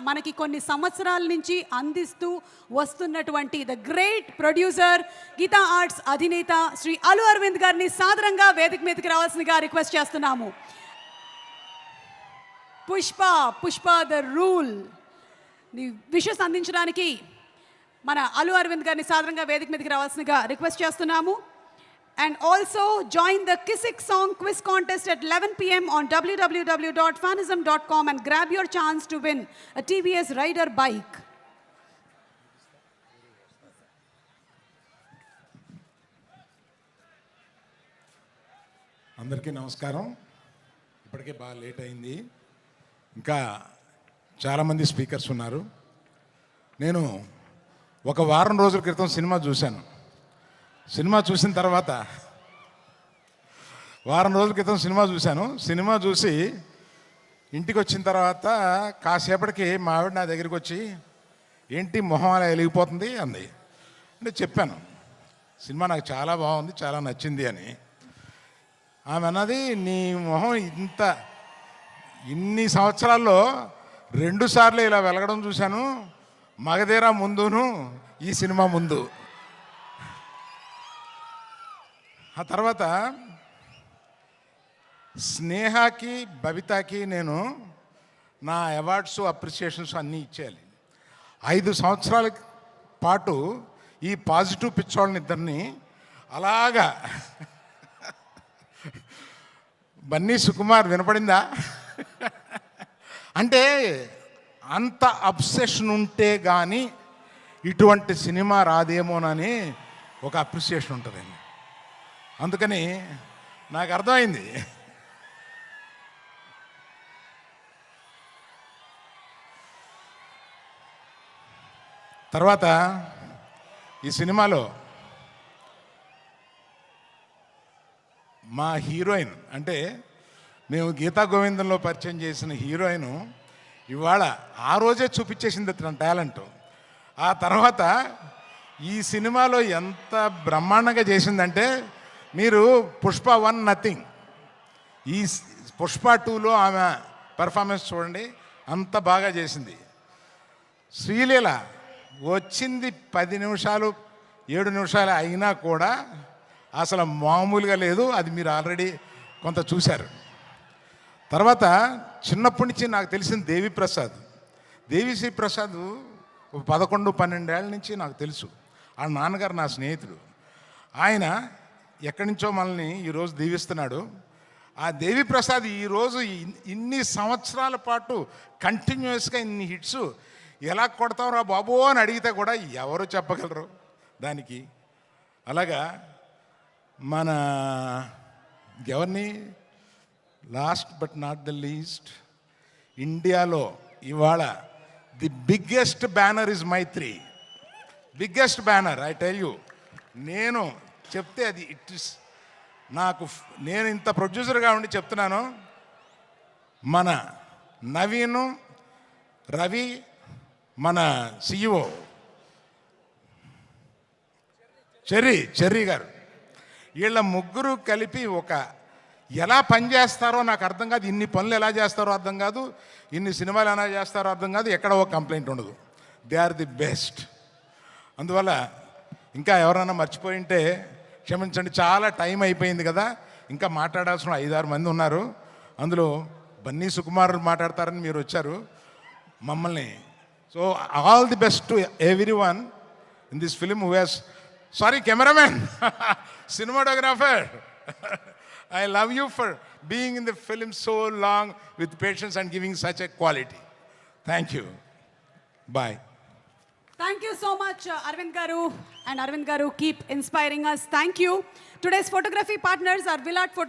మనకి కొన్ని సంవత్సరాల నుంచి అందిస్తూ వస్తున్నటువంటి the great producer Geetha Arts అధినేత శ్రీ అల్లు అరవింద్ గారిని సాదరంగా వేదిక మీదకి రావాల్సిందిగా రిక్వెస్ట్ చేస్తున్నాము. పుష్ప ద రూల్ ని విషెస్ అందించడానికి మన అల్లు అరవింద్ గారిని సాదరంగా వేదిక మీదకి రావాల్సిందిగా రిక్వెస్ట్ చేస్తున్నాము. And also join the Kisik Song Quiz Contest at 11 p.m. on www.fanism.com and grab your chance to win a TVS Raider bike. అందరికీ నమస్కారం. ఇప్పటికే బాగా లేట్ అయింది, ఇంకా చాలామంది స్పీకర్స్ ఉన్నారు. నేను ఒక వారం రోజుల క్రితం సినిమా చూశాను. సినిమా చూసిన తర్వాత వారం రోజుల క్రితం సినిమా చూసి ఇంటికి వచ్చిన తర్వాత కాసేపటికి మా ఆవిడ నా దగ్గరికి వచ్చి, ఏంటి మొహం అలా వెలిగిపోతుంది అంది. అంటే చెప్పాను, సినిమా నాకు చాలా బాగుంది, చాలా నచ్చింది అని. ఆమె అన్నది, నీ మొహం ఇన్ని సంవత్సరాల్లో 2 సార్లు ఇలా వెలగడం చూశాను, మగధీర ముందును ఈ సినిమా ముందు. ఆ తర్వాత స్నేహకి బబితాకి నేను నా అవార్డ్స్ అప్రిసియేషన్స్ అన్నీ ఇచ్చేయాలి. 5 సంవత్సరాల పాటు ఈ పాజిటివ్ పిచ్చోళ్ళని ఇద్దరిని అలాగా బన్నీ సుకుమార్ వినపడిందా అంటే అంత అబ్సెషన్ ఉంటే కానీ ఇటువంటి సినిమా రాదేమోనని ఒక అప్రిసియేషన్ ఉంటుందండి. అందుకని నాకు అర్థమైంది. తర్వాత ఈ సినిమాలో మా హీరోయిన్, అంటే మేము గీతా గోవిందంలో పరిచయం చేసిన హీరోయిన్ ఇవాళ ఆ రోజే చూపించేసింది తన టాలెంట్. ఆ తర్వాత ఈ సినిమాలో ఎంత బ్రహ్మాండంగా చేసిందంటే, మీరు పుష్ప 1 నథింగ్, ఈ పుష్ప 2లో ఆమె పెర్ఫార్మెన్స్ చూడండి, అంత బాగా చేసింది. శ్రీలీల వచ్చింది 10 నిమిషాలు 7 నిమిషాలు అయినా కూడా అసలు మామూలుగా లేదు. అది మీరు ఆల్రెడీ కొంత చూశారు. తర్వాత చిన్నప్పటి నుంచి నాకు తెలిసిన దేవిశ్రీ ప్రసాద్ 11-12 ఏళ్ళ నుంచి నాకు తెలుసు. ఆ నాన్నగారు నా స్నేహితుడు. ఆయన ఎక్కడి నుంచో మనల్ని ఈరోజు దీవిస్తున్నాడు. ఆ దేవిప్రసాద్ ఈరోజు ఇన్ని సంవత్సరాల పాటు కంటిన్యూస్గా ఇన్ని హిట్స్ ఎలా కొడతావురా బాబు అని అడిగితే కూడా ఎవరు చెప్పగలరు దానికి. అలాగా మన ఎవరిని last but not the least, ఇండియాలో ఇవాళ the biggest banner is Mythri. Biggest banner, I tell you. నేను చెప్తే అది ఇట్ ఇస్ నేను ఇంత ప్రొడ్యూసర్గా ఉండి చెప్తున్నాను. మన నవీను, రవి, మన సిఇఓ చెర్రీ గారు, వీళ్ళ ముగ్గురు కలిపి ఎలా పనిచేస్తారో నాకు అర్థం కాదు. ఇన్ని పనులు ఎలా చేస్తారో అర్థం కాదు, ఇన్ని సినిమాలు ఎలా చేస్తారో అర్థం కాదు, ఎక్కడ ఒక కంప్లైంట్ ఉండదు. They are the best. అందువల్ల ఇంకా ఎవరైనా మర్చిపోయింటే క్షమించండి, చాలా టైం అయిపోయింది కదా. ఇంకా మాట్లాడాల్సిన 5-6 మంది ఉన్నారు. అందులో బన్నీ సుకుమార్ మాట్లాడతారని మీరు వచ్చారు మమ్మల్ని. So all the best to every one in this film who has, sorry cameraman, cinematographer, I love you for being in the film so long with patience and giving such a quality. Thank you. Bye. Thank you so much, Arvind Garu. And Arvind Garu, keep inspiring us. Thank you. Today's photography partners are Villaat Photography.